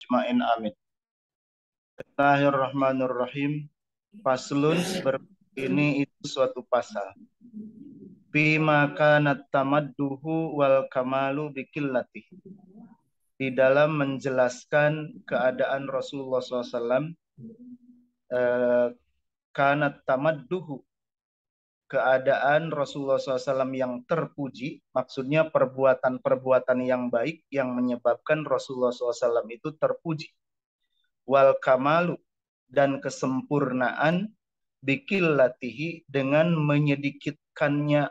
ajma'in amin. Bismillahirrahmanirrahim. Faslun ini itu suatu pasal. Bima kanat tamadduhu wal kamalu bikillati. Di dalam menjelaskan keadaan Rasulullah SAW, kanat tamadduhu, keadaan Rasulullah SAW yang terpuji, maksudnya perbuatan-perbuatan yang baik yang menyebabkan Rasulullah SAW itu terpuji. Wal kamalu, dan kesempurnaan, bikillatihi, dengan menyedikitkannya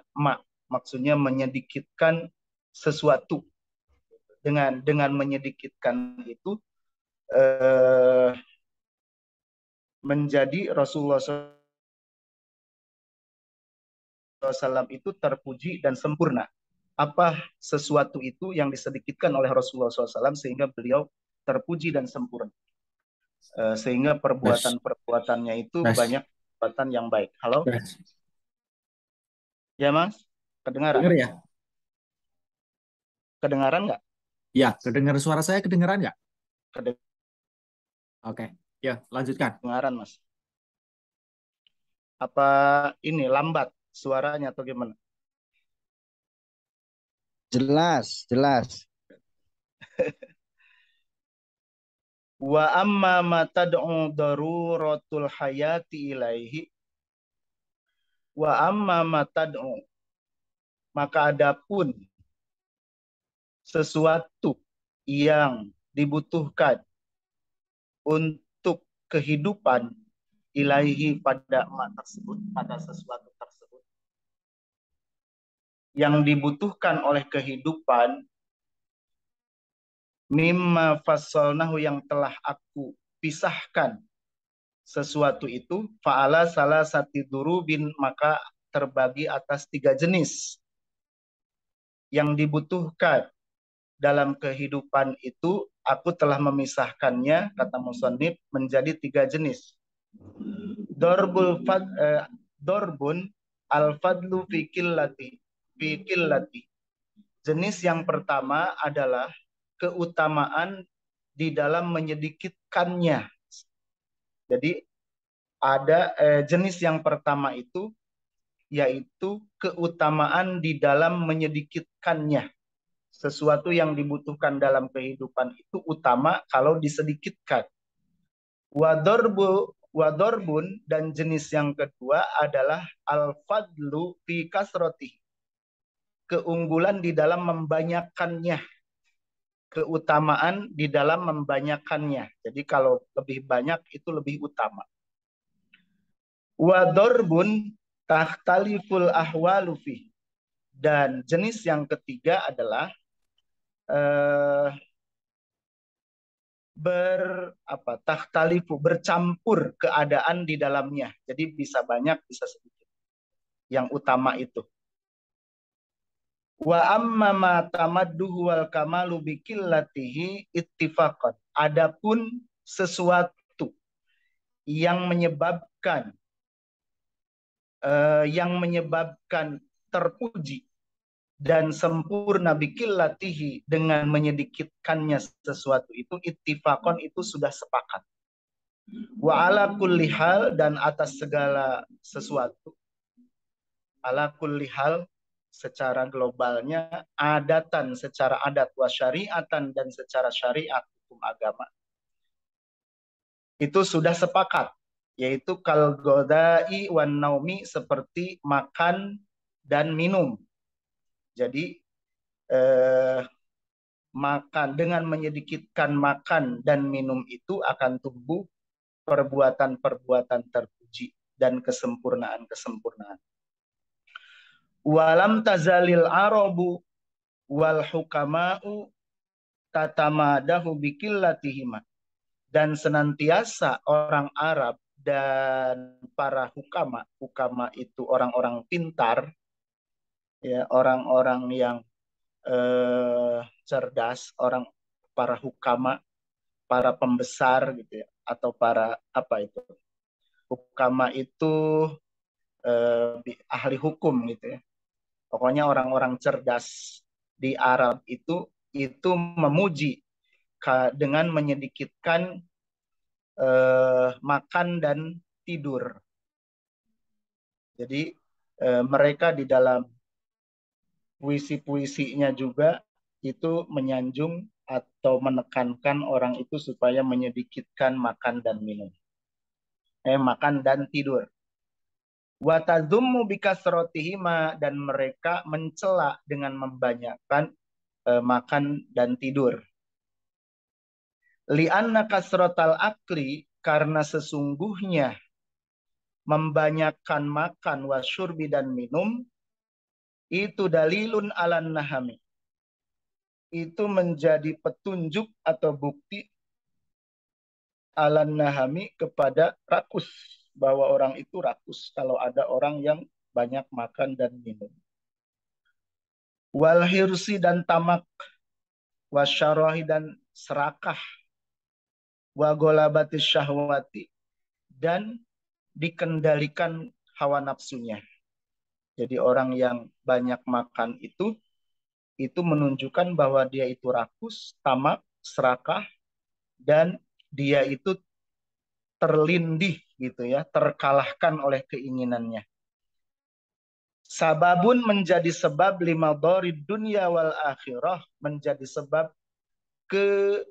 maksudnya menyedikitkan sesuatu. Dengan menyedikitkan itu menjadi Rasulullah SAW itu terpuji dan sempurna. Apa sesuatu itu yang disedikitkan oleh Rasulullah SAW sehingga beliau terpuji dan sempurna, sehingga perbuatan-perbuatannya itu banyak perbuatan yang baik. Halo? Ya Mas, kedengaran? Dengar ya? Kedengaran nggak? Ya, kedengar suara saya kedengaran nggak? Oke, ya lanjutkan. Kedengaran Mas. Apa ini lambat suaranya atau gimana? Jelas, jelas. Wa amma ma tad'u daruratul hayati ilaihi. Wa amma ma tad'u, maka adapun sesuatu yang dibutuhkan untuk kehidupan ilaihi, pada tersebut, pada sesuatu tersebut yang dibutuhkan oleh kehidupan, mimma fassalnahu, yang telah aku pisahkan sesuatu itu, fa'ala salah sati durubin, maka terbagi atas 3 jenis yang dibutuhkan dalam kehidupan itu. Aku telah memisahkannya, kata musannif, menjadi 3 jenis. Dorbun al-fadlu fi qillati. Jenis yang pertama adalah keutamaan di dalam menyedikitkannya. Jadi ada jenis yang pertama itu yaitu keutamaan di dalam menyedikitkannya. Sesuatu yang dibutuhkan dalam kehidupan itu utama kalau disedikitkan. Wadorbun, dan jenis yang kedua adalah al-fadlu fi kasroti, keunggulan di dalam membanyakkannya, keutamaan di dalam membanyakkannya. Jadi kalau lebih banyak itu lebih utama. Wadorbun tahtaliful ahwalu fi, dan jenis yang ketiga adalah tahtalifu, bercampur keadaan di dalamnya. Jadi bisa banyak, bisa sedikit. Yang utama itu. Wa amma ma tamadduhu wal kamalu bikillatihi ittifaqan. Adapun sesuatu yang menyebabkan terpuji dan sempurna bikillatihi, dengan menyedikitkannya sesuatu itu, ittifaqan, itu sudah sepakat. Wa ala kulli hal, dan atas segala sesuatu, ala kulli hal secara globalnya, adatan secara adat, wa syariatan, dan secara syariat hukum agama, itu sudah sepakat, yaitu kal godai wan naumi, seperti makan dan minum. Jadi makan, dengan menyedikitkan makan dan minum itu akan tumbuh perbuatan-perbuatan terpuji dan kesempurnaan-kesempurnaan. Walam tazalil arabu wal hukama'u tatamadahu bikillatihima, dan senantiasa orang Arab dan para hukama itu orang-orang pintar, ya, orang-orang yang cerdas, para hukama, para pembesar gitu ya, atau para apa itu, hukama itu ahli hukum gitu ya. Pokoknya orang-orang cerdas di Arab itu memuji dengan menyedikitkan makan dan tidur. Jadi mereka di dalam puisi-puisinya juga itu menyanjung atau menekankan orang itu supaya menyedikitkan makan dan minum. Makan dan tidur. Wa tadhummu bikasratihima, dan mereka mencela dengan membanyakkan makan dan tidur. Li'anna kasratal akli, karena sesungguhnya membanyakkan makan wasyurbi dan minum itu dalilun alan nahami. Itu menjadi petunjuk atau bukti alan nahami kepada rakus, bahwa orang itu rakus kalau ada orang yang banyak makan dan minum. Wal hirsi, dan tamak, wasyarahi, dan serakah, wa golabatis syahwati, dan dikendalikan hawa nafsunya. Jadi orang yang banyak makan itu menunjukkan bahwa dia itu rakus, tamak, serakah, dan dia itu terlindih gitu ya, terkalahkan oleh keinginannya. Sababun, menjadi sebab, lima dharid dunya wal akhirah, menjadi sebab ke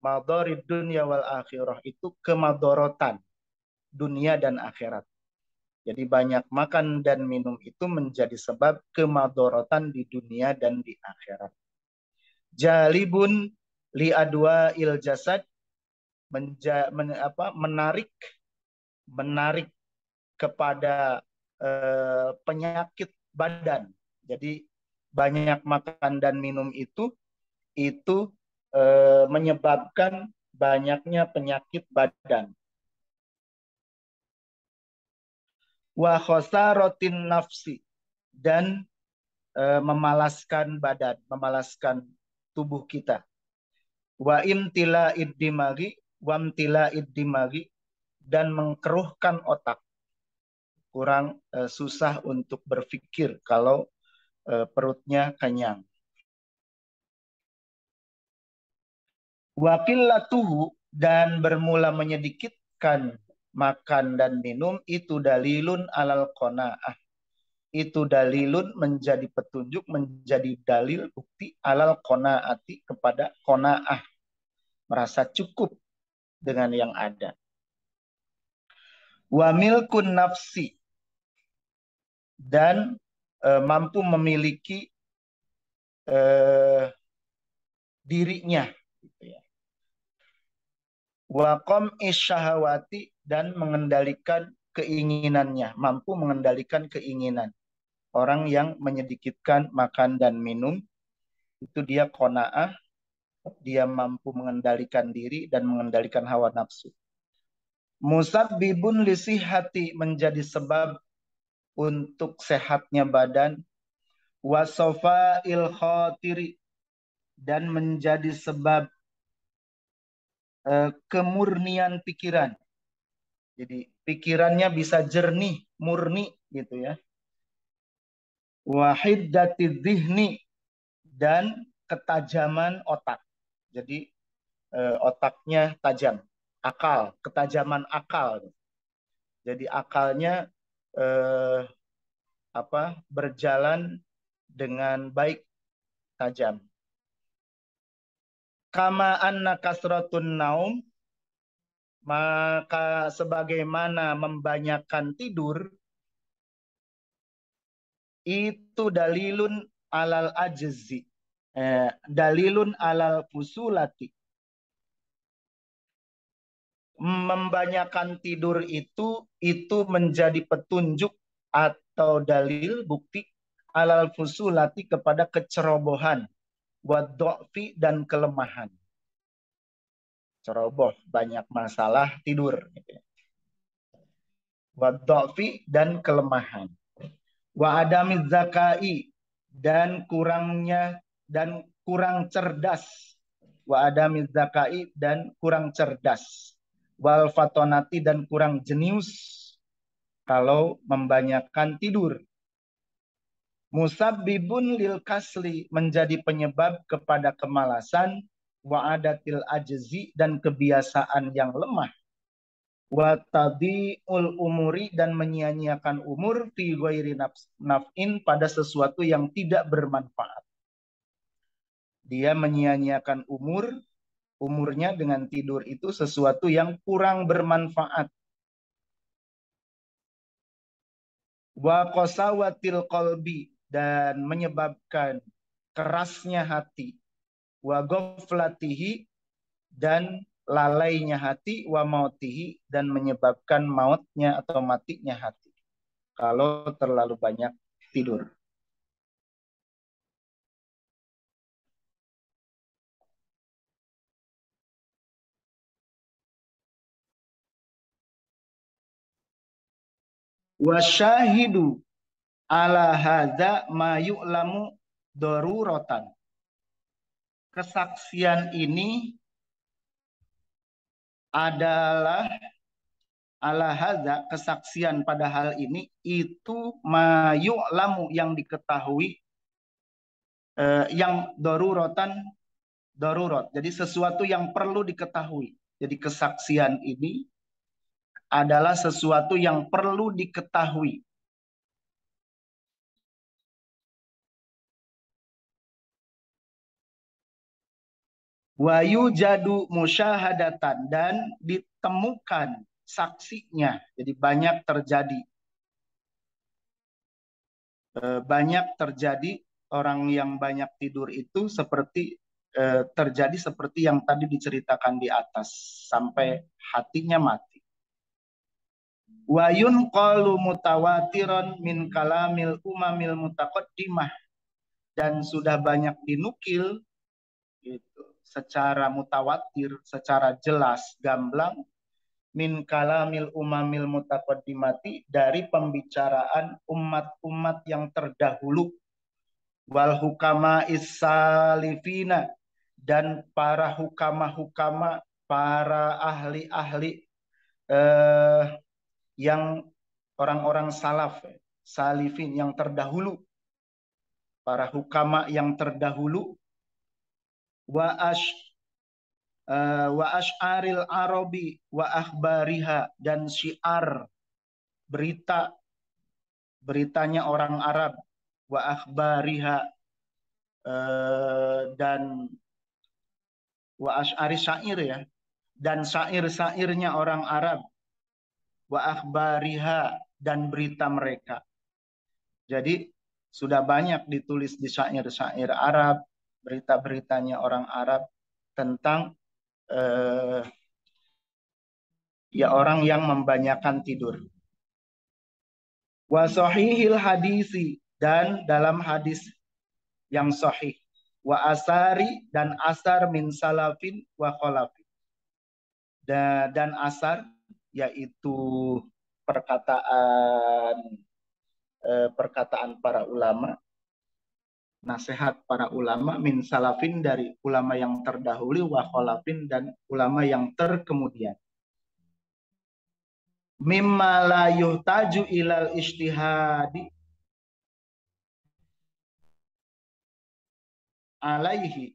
madharid dunya wal akhirah, itu kemadorotan dunia dan akhirat. Jadi banyak makan dan minum itu menjadi sebab kemadorotan di dunia dan di akhirat. Jalibun li adwa il jasad, menarik kepada penyakit badan. Jadi banyak makan dan minum itu menyebabkan banyaknya penyakit badan. Wa khosaratin nafsi, dan memalaskan badan, memalaskan tubuh kita. Wa imtila iddimagi, wamtila iddimagi, dan mengkeruhkan otak. Kurang susah untuk berpikir kalau perutnya kenyang. Wa qillatuhu, dan bermula menyedikitkan makan dan minum itu dalilun alal qanaah. Itu dalilun, menjadi petunjuk, menjadi dalil, bukti, alal qanaati, kepada qanaah, merasa cukup dengan yang ada. Wa milkun nafsi, dan mampu memiliki dirinya gitu ya. Wa qam'i syahawati, dan mengendalikan keinginannya, mampu mengendalikan keinginan. Orang yang menyedikitkan makan dan minum itu dia qanaah, dia mampu mengendalikan diri dan mengendalikan hawa nafsu. Musabbibun lisihati, menjadi sebab untuk sehatnya badan. Wasofa'il khotiri, dan menjadi sebab kemurnian pikiran. Jadi pikirannya bisa jernih, murni gitu ya. Wahiddati dhihni, dan ketajaman otak. Jadi otaknya tajam, akal, ketajaman akal. Jadi akalnya berjalan dengan baik, tajam. Kama anna kasratun naum, maka sebagaimana membanyakkan tidur itu dalilun alal ajzi, dalilun alal fusulati. Membanyakkan tidur itu menjadi petunjuk atau dalil, bukti, alal fusulati, kepada kecerobohan, wadhofi, dan kelemahan. Ceroboh, banyak masalah, tidur. Wadhofi, dan kelemahan. Wa adamiz zakai, dan kurang cerdas. Wa adamiz zakai, dan kurang cerdas. Wal fatonati, dan kurang jenius kalau membanyakkan tidur. Musabbibun lil kasli, menjadi penyebab kepada kemalasan, wa adatil ajzi, dan kebiasaan yang lemah, wa tadhi'ul umuri, dan menyia-nyiakan umur, fi ghairi naf'in, pada sesuatu yang tidak bermanfaat. Dia menyia-nyiakan umurnya dengan tidur itu sesuatu yang kurang bermanfaat. Wa qasawatil qalbi, dan menyebabkan kerasnya hati. Wa ghaflatihi, dan lalainya hati. Wa mautihi, dan menyebabkan mautnya atau matinya hati kalau terlalu banyak tidur. Wasyahidu ala hadza ma yu'lamu daruratan. Kesaksian ini adalah ala hadza, kesaksian pada hal ini itu ma yu'lamu, yang diketahui, yang darurat. Jadi sesuatu yang perlu diketahui. Jadi kesaksian ini adalah sesuatu yang perlu diketahui. Wa yujadu musyahadatan, dan ditemukan saksinya. Jadi banyak terjadi orang yang banyak tidur itu seperti terjadi seperti yang tadi diceritakan di atas, sampai hatinya mati. Wa yunqalu mutawatiran min kalamil umamil mutaqaddimah, dan sudah banyak dinukil gitu, secara mutawatir, secara jelas, gamblang, min kalamil umamil mutaqaddimati, dari pembicaraan umat-umat yang terdahulu, wal hukama is-salifina, dan para hukama, para ahli-ahli yang orang-orang salifin yang terdahulu, para hukama yang terdahulu, wa asy'aril arabi wa akhbariha, dan syiar, beritanya orang Arab, wa akhbariha, dan wa asy'ari syair, ya, dan syair-syairnya orang Arab, wa akhbariha, dan berita mereka. Jadi sudah banyak ditulis di syair-syair Arab, berita-beritanya orang Arab tentang ya orang yang membanyakan tidur. Wa sahihil hadisi, dan dalam hadis yang sahih. Wa asari, dan asar min salafin wa khalafin. Dan asar, yaitu perkataan para ulama, nasihat para ulama, min salafin, dari ulama yang terdahulu, wa khalafin, dan ulama yang terkemudian. Mimma la yuhtaju ilal ijtihadi alaihi,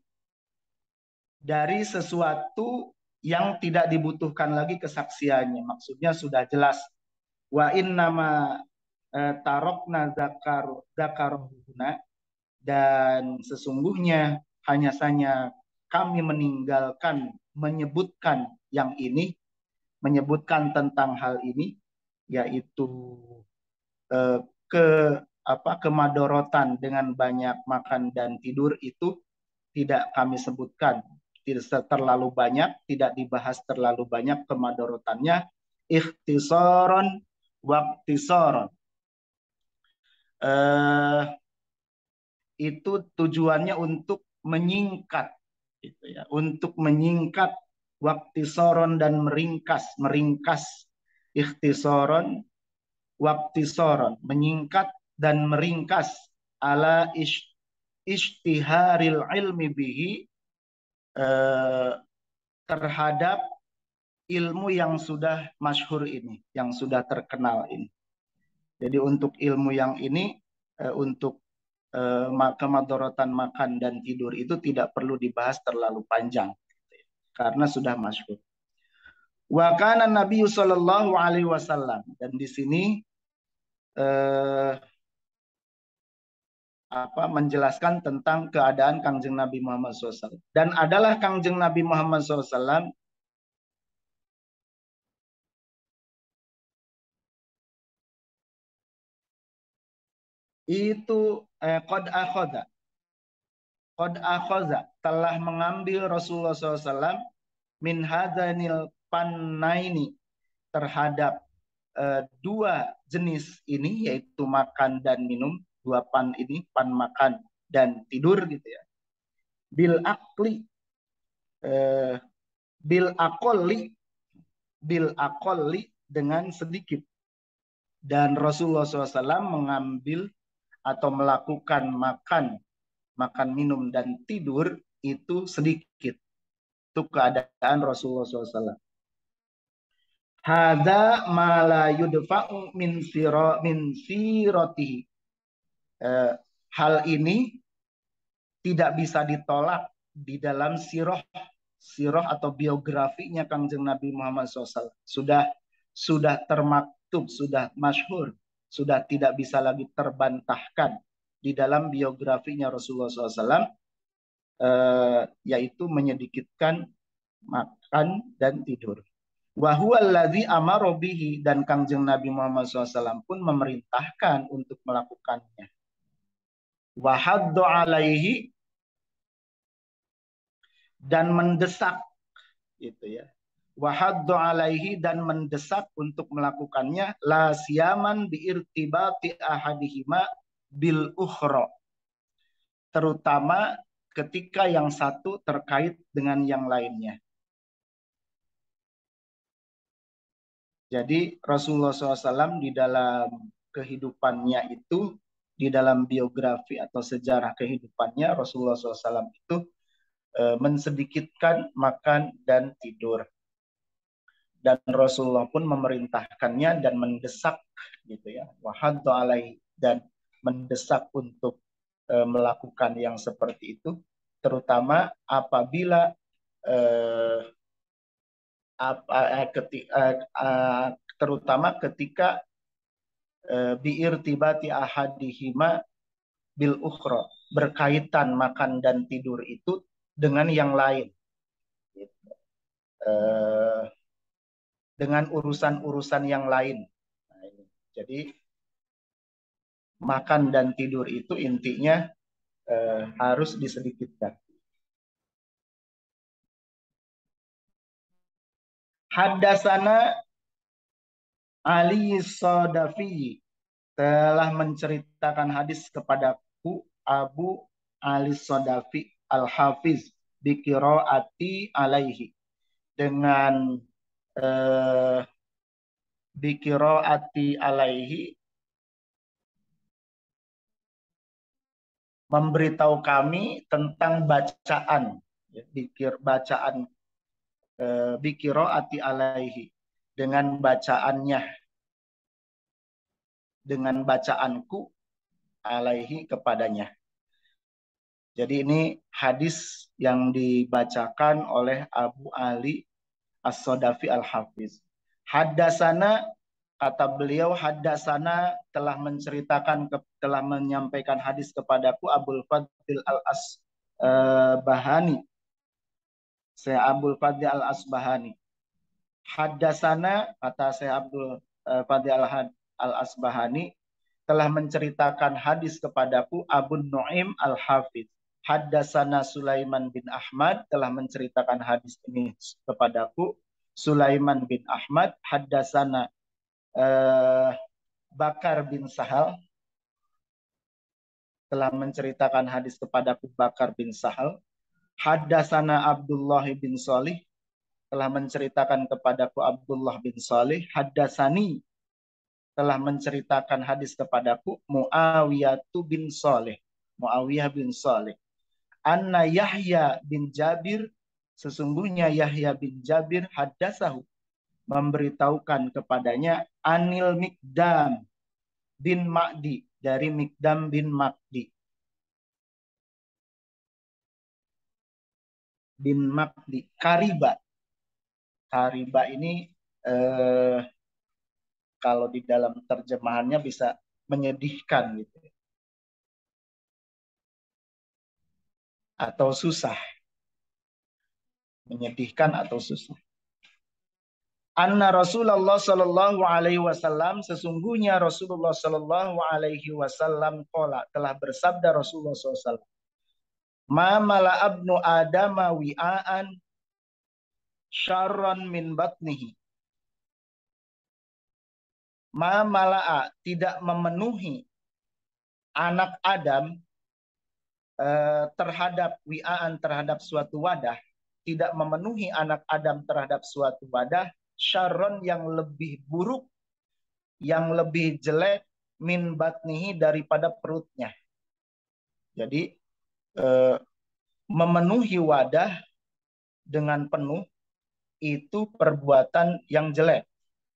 dari sesuatu yang tidak dibutuhkan lagi kesaksiannya. Maksudnya sudah jelas. Wa innama tarokna zakarohuna, dan sesungguhnya hanya saja kami meninggalkan menyebutkan yang ini, menyebutkan tentang hal ini, yaitu kemadorotan dengan banyak makan dan tidur itu tidak kami sebutkan, tidak terlalu banyak, tidak dibahas terlalu banyak kemadorotannya. Ikhtisaron waktisaron, itu tujuannya untuk menyingkat, gitu ya, untuk menyingkat, waktisaron, dan meringkas, ikhtisaron waktisaron, menyingkat dan meringkas, ala ishtiharil ilmi bihi, terhadap ilmu yang sudah masyhur ini, yang sudah terkenal ini. Jadi untuk ilmu yang ini, untuk kemadharatan makan dan tidur itu tidak perlu dibahas terlalu panjang karena sudah masyhur. Wa kana Nabi sallallahu alaihi wasallam, dan di sini menjelaskan tentang keadaan Kangjeng Nabi Muhammad SAW. Dan adalah Kangjeng Nabi Muhammad SAW itu qad akhadha telah mengambil Rasulullah SAW min hadanil pannaini terhadap dua jenis ini, yaitu makan dan minum. Dua pan ini, pan makan dan tidur gitu ya. Bil akli bil akoli dengan sedikit. Dan Rasulullah SAW mengambil atau melakukan makan minum dan tidur itu sedikit. Itu keadaan Rasulullah SAW. Hada ma la yudfa'u min siratihi. Hal ini tidak bisa ditolak di dalam sirah atau biografinya Kangjeng Nabi Muhammad SAW. Sudah termaktub, sudah masyhur, sudah tidak bisa lagi terbantahkan di dalam biografinya Rasulullah SAW, yaitu menyedikitkan makan dan tidur. Wa huwa allazi amara bihi, dan Kangjeng Nabi Muhammad SAW pun memerintahkan untuk melakukannya. Wa haddu alaihi, dan mendesak gitu ya. Wa haddu alaihi, dan mendesak untuk melakukannya, la siyaman bi irtibati ahadihima bil ukhra, terutama ketika yang satu terkait dengan yang lainnya. Jadi Rasulullah SAW di dalam kehidupannya itu, di dalam biografi atau sejarah kehidupannya, Rasulullah SAW itu mensedikitkan makan dan tidur. Dan Rasulullah pun memerintahkannya dan mendesak gitu ya. Wahaddu alaihi, dan mendesak untuk melakukan yang seperti itu, terutama apabila terutama ketika biirtibati ahadihima bil ukhra, berkaitan makan dan tidur itu dengan yang lain, dengan urusan-urusan yang lain. Nah, ini. Jadi makan dan tidur itu intinya harus disedikitkan. Haddasana Ali Sodafi, telah menceritakan hadis kepadaku Abu Ali Sodafi Al-Hafiz biqiraati alaihi, dengan biqiraati alaihi, memberitahu kami tentang bacaan, bacaan biqiraati alaihi, dengan bacaannya, dengan bacaanku alaihi kepadanya. Jadi ini hadis yang dibacakan oleh Abu Ali As-Sodafi Al-Hafiz. Haddasana, kata beliau, haddasana telah menceritakan, telah menyampaikan hadis kepadaku Abul Fadil Al-Asbahani. Saya Abul Fadil Al-Asbahani. Haddasana, kata saya Abdul Fadil Al-Asbahani, telah menceritakan hadis kepadaku Abu Nu'aim Al-Hafidz. Haddasana Sulaiman bin Ahmad, telah menceritakan hadis ini kepadaku Sulaiman bin Ahmad. Haddasana Bakar bin Sahal, telah menceritakan hadis kepadaku Bakar bin Sahal. Haddasana Abdullah bin Salih, telah menceritakan kepadaku Abdullah bin Salih. Haddasani, telah menceritakan hadis kepadaku Muawiyah bin Salih, Muawiyah bin Salih. Anna Yahya bin Jabir, sesungguhnya Yahya bin Jabir, haddasahu, memberitahukan kepadanya, Anil Mikdam bin Ma'di, dari Mikdam bin Ma'di. bin Makdi. Kariba. Kariba ini kalau di dalam terjemahannya bisa menyedihkan gitu. Atau susah. Menyedihkan atau susah. Anna Rasulullah Sallallahu Alaihi Wasallam, sesungguhnya Rasulullah Sallallahu Alaihi Wasallam telah bersabda Rasulullah SAW, ma mala abnu adama wi'aan syarran min batnihi. Ma mala'a, tidak memenuhi anak Adam terhadap wi'aan, terhadap suatu wadah, tidak memenuhi anak Adam terhadap suatu wadah, syarron, yang lebih buruk, yang lebih jelek, min batnihi, daripada perutnya. Jadi memenuhi wadah dengan penuh itu perbuatan yang jelek,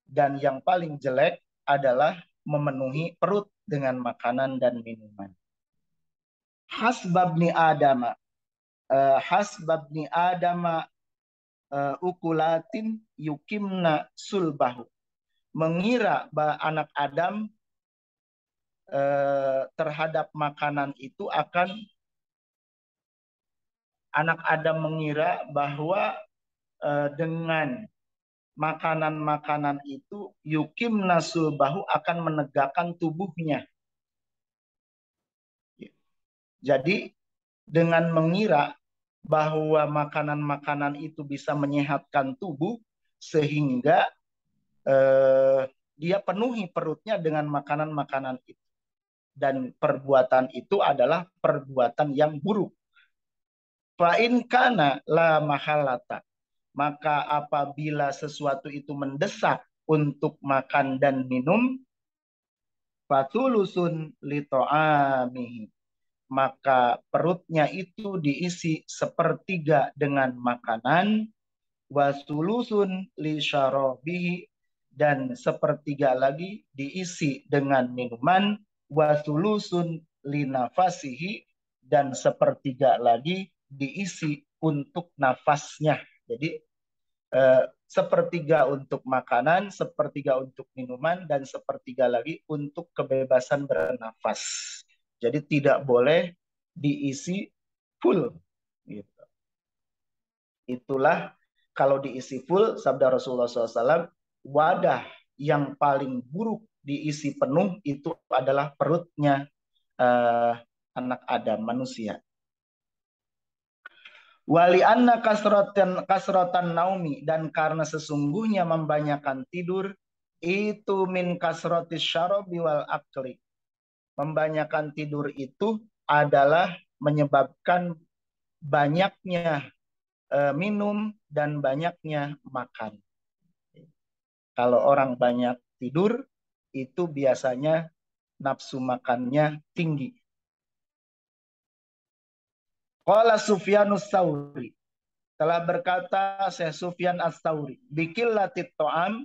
dan yang paling jelek adalah memenuhi perut dengan makanan dan minuman. Hasbabni Adama, hasbabni Adama ukulatin yukimna sulbahu. Mengira bahwa anak Adam terhadap makanan itu akan, anak Adam mengira bahwa dengan makanan-makanan itu yukimna sulbahu, akan menegakkan tubuhnya. Jadi dengan mengira bahwa makanan-makanan itu bisa menyehatkan tubuh, sehingga dia penuhi perutnya dengan makanan-makanan itu. Dan perbuatan itu adalah perbuatan yang buruk. Fa'in kana la mahalata, maka apabila sesuatu itu mendesak untuk makan dan minum, fatulusun lito'amihi, maka perutnya itu diisi sepertiga dengan makanan, wasulusun li syarabihi, dan sepertiga lagi diisi dengan minuman, wasulusun li nafasihi, dan sepertiga lagi diisi untuk nafasnya. Jadi sepertiga untuk makanan, sepertiga untuk minuman, dan sepertiga lagi untuk kebebasan bernafas. Jadi tidak boleh diisi full. Gitu. Itulah kalau diisi full, sabda Rasulullah SAW, wadah yang paling buruk diisi penuh itu adalah perutnya anak Adam, manusia. Wali anna kasrotan naumi, dan karena sesungguhnya membanyakan tidur itu min kasrotis syarobi wal akli. Membanyakan tidur itu adalah menyebabkan banyaknya minum dan banyaknya makan. Kalau orang banyak tidur itu biasanya nafsu makannya tinggi. Qala Sufyanus Tsauri, telah berkata Syekh Sufyan Ats-Tsauri, biqillatit ta'am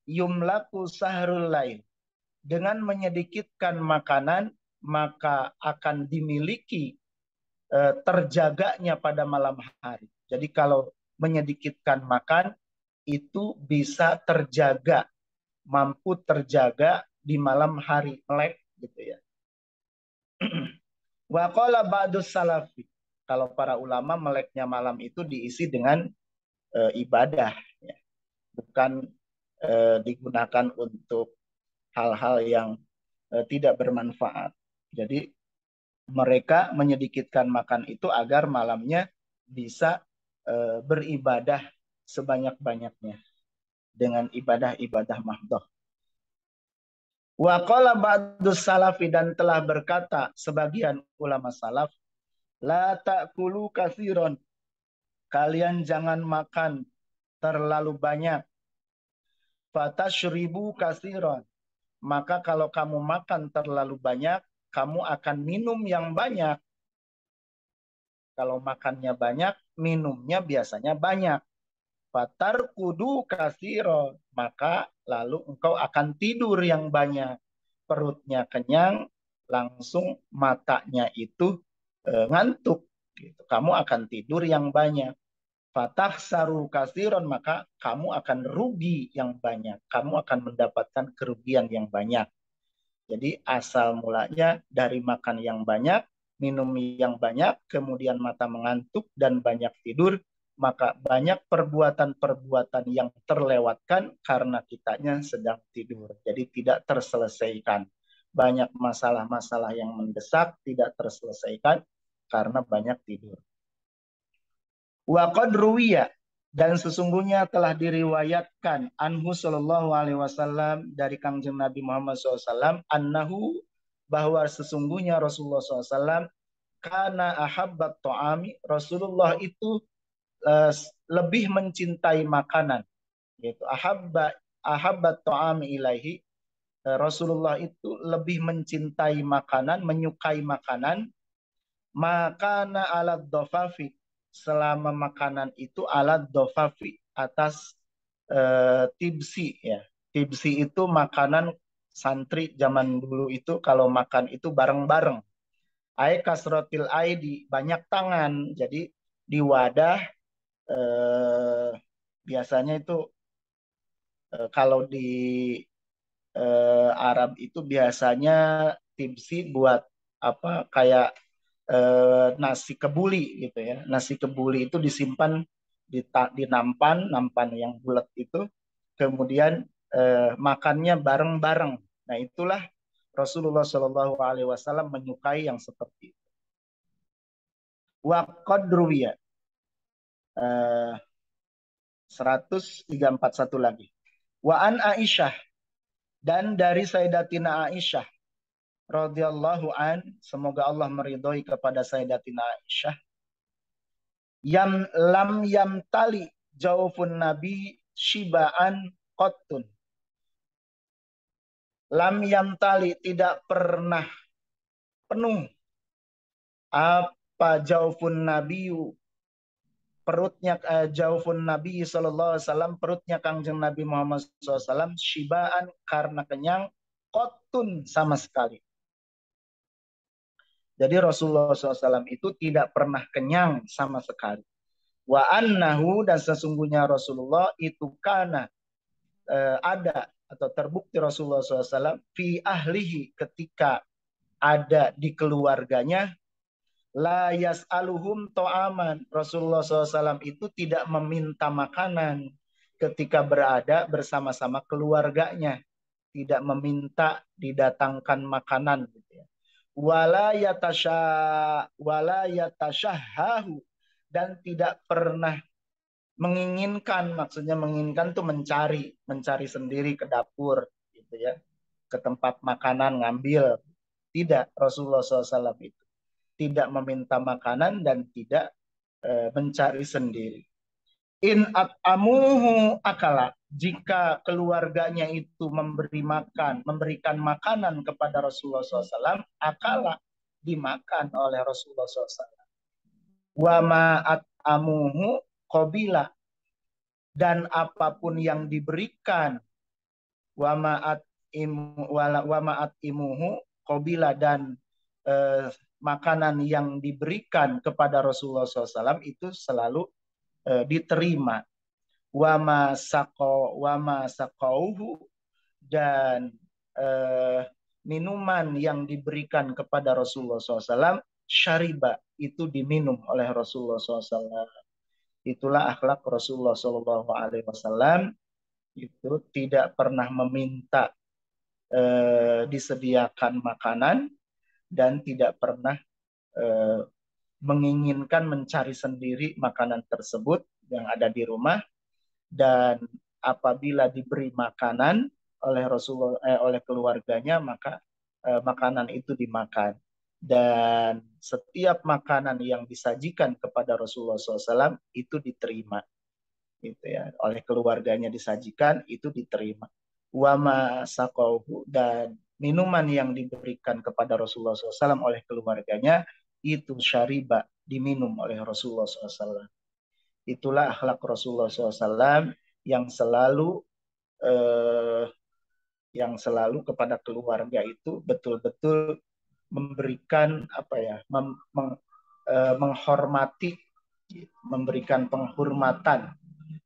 yumlaku sahrul lail. Dengan menyedikitkan makanan maka akan dimiliki terjaganya pada malam hari. Jadi kalau menyedikitkan makan itu bisa terjaga, mampu terjaga di malam hari, melek gitu ya. Wa qala ba'dus salafi, kalau para ulama meleknya malam itu diisi dengan ibadah, ya. Bukan digunakan untuk hal-hal yang tidak bermanfaat. Jadi mereka menyedikitkan makan itu agar malamnya bisa beribadah sebanyak-banyaknya dengan ibadah-ibadah mahdoh. Wa qala ba'dus salafi, dan telah berkata sebagian ulama salaf, la ta'kulu katsiran, kalian jangan makan terlalu banyak. Fatashribu katsiran, maka kalau kamu makan terlalu banyak, kamu akan minum yang banyak. Kalau makannya banyak, minumnya biasanya banyak. Fatar kudu kasiro, maka lalu engkau akan tidur yang banyak. Perutnya kenyang, langsung matanya itu ngantuk. Gitu. Kamu akan tidur yang banyak. fatahsaru katsiran, maka kamu akan rugi yang banyak. Kamu akan mendapatkan kerugian yang banyak. Jadi asal mulanya dari makan yang banyak, minum yang banyak, kemudian mata mengantuk dan banyak tidur, maka banyak perbuatan-perbuatan yang terlewatkan karena kitanya sedang tidur. Jadi tidak terselesaikan. Banyak masalah-masalah yang mendesak tidak terselesaikan karena banyak tidur. Wa qad ruwiya, dan sesungguhnya telah diriwayatkan anhu sallallahu alaihi wasallam dari Kangjeng Nabi Muhammad SAW annahu, bahwa sesungguhnya Rasulullah SAW kana ahabbat ta'ami, Rasulullah itu lebih mencintai makanan, yaitu ahabbat ta'ami ilaihi, Rasulullah itu lebih mencintai makanan, menyukai makanan, makana alat dofafi, selama makanan itu alat dofafi, atas tibsi ya. Tibsi itu makanan santri zaman dulu itu kalau makan itu bareng-bareng. Ai kasrotil aidi, banyak tangan. Jadi di wadah biasanya itu kalau di Arab itu biasanya tibsi buat apa, kayak nasi kebuli gitu ya. Nasi kebuli itu disimpan di nampan, nampan yang bulat itu, kemudian makannya bareng-bareng. Nah itulah Rasulullah Shallallahu Alaihi Wasallam menyukai yang seperti itu. Wa qadruwiya 141 lagi. Wa an Aisyah, dan dari Sayyidatina Aisyah radhiyallahu an, semoga Allah meridhoi kepada Sayyidatina Aisyah, yam lam yam tali jaufun nabi shibaan qattun. Lam yam tali, tidak pernah penuh apa jaufun nabi, perutnya jaufun nabi sallallahu alaihi wasallam, perutnya Kangjeng Nabi Muhammad SAW shibaan, karena kenyang, qattun, sama sekali. Jadi Rasulullah SAW itu tidak pernah kenyang sama sekali. Wa annahu, dan sesungguhnya Rasulullah itu kana ada atau terbukti Rasulullah SAW fi ahlihi, ketika ada di keluarganya, la yas'aluhum to'aman, Rasulullah SAW itu tidak meminta makanan ketika berada bersama-sama keluarganya, tidak meminta didatangkan makanan gitu ya. Wala yatashahahu, dan tidak pernah menginginkan, maksudnya menginginkan tuh mencari sendiri ke dapur gitu ya, ke tempat makanan ngambil. Tidak, Rasulullah SAW itu tidak meminta makanan dan tidak mencari sendiri. In at'amuhu akala, jika keluarganya itu memberikan makanan kepada Rasulullah SAW, akala, dimakan oleh Rasulullah SAW. Wa ma'at amuhu qabila, dan apapun yang diberikan, wa ma'at imuhu qabila, dan makanan yang diberikan kepada Rasulullah SAW itu selalu diterima. Wa ma saqauhu, dan minuman yang diberikan kepada Rasulullah SAW, syariba, itu diminum oleh Rasulullah SAW. Itulah akhlak Rasulullah SAW, itu tidak pernah meminta disediakan makanan dan tidak pernah menginginkan mencari sendiri makanan tersebut yang ada di rumah. Dan apabila diberi makanan oleh Rasulullah oleh keluarganya, maka makanan itu dimakan. Dan setiap makanan yang disajikan kepada Rasulullah SAW itu diterima, gitu ya, oleh keluarganya disajikan itu diterima. Wama sakauhu, dan minuman yang diberikan kepada Rasulullah SAW oleh keluarganya itu syariba, diminum oleh Rasulullah SAW. Itulah akhlak Rasulullah SAW yang selalu kepada keluarga itu betul-betul memberikan apa ya, menghormati memberikan penghormatan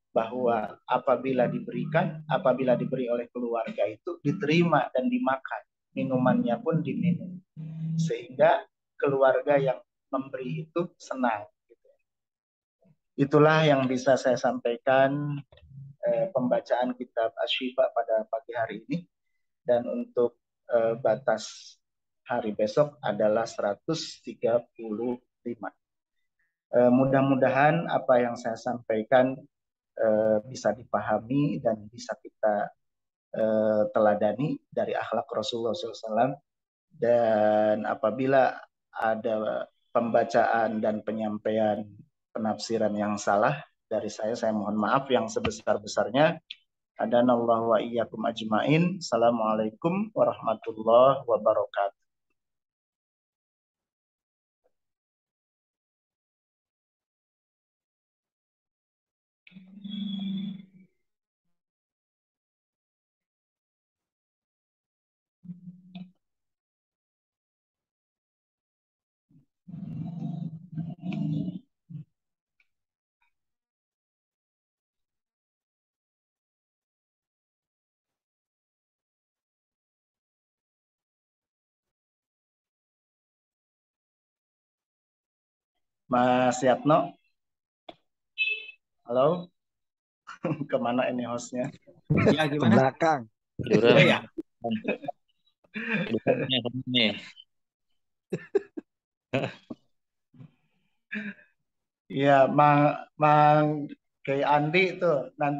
bahwa apabila diberi oleh keluarga itu diterima dan dimakan, minumannya pun diminum, sehingga keluarga yang memberi itu senang. Itulah yang bisa saya sampaikan pembacaan kitab Asy-Syifa pada pagi hari ini, dan untuk batas hari besok adalah 135. Mudah-mudahan apa yang saya sampaikan bisa dipahami dan bisa kita teladani dari akhlak Rasulullah SAW. Dan apabila ada pembacaan dan penyampaian penafsiran yang salah dari saya mohon maaf yang sebesar-besarnya. Hadanallahu wa iyyakum ajmain. Assalamualaikum warahmatullahi wabarakatuh. Mas Yatno, halo, kemana ini hostnya? Ya, Ke gimana? belakang. Jurang. Oh ya. Depannya nih. Iya, Mang Kayak Andi tuh nanti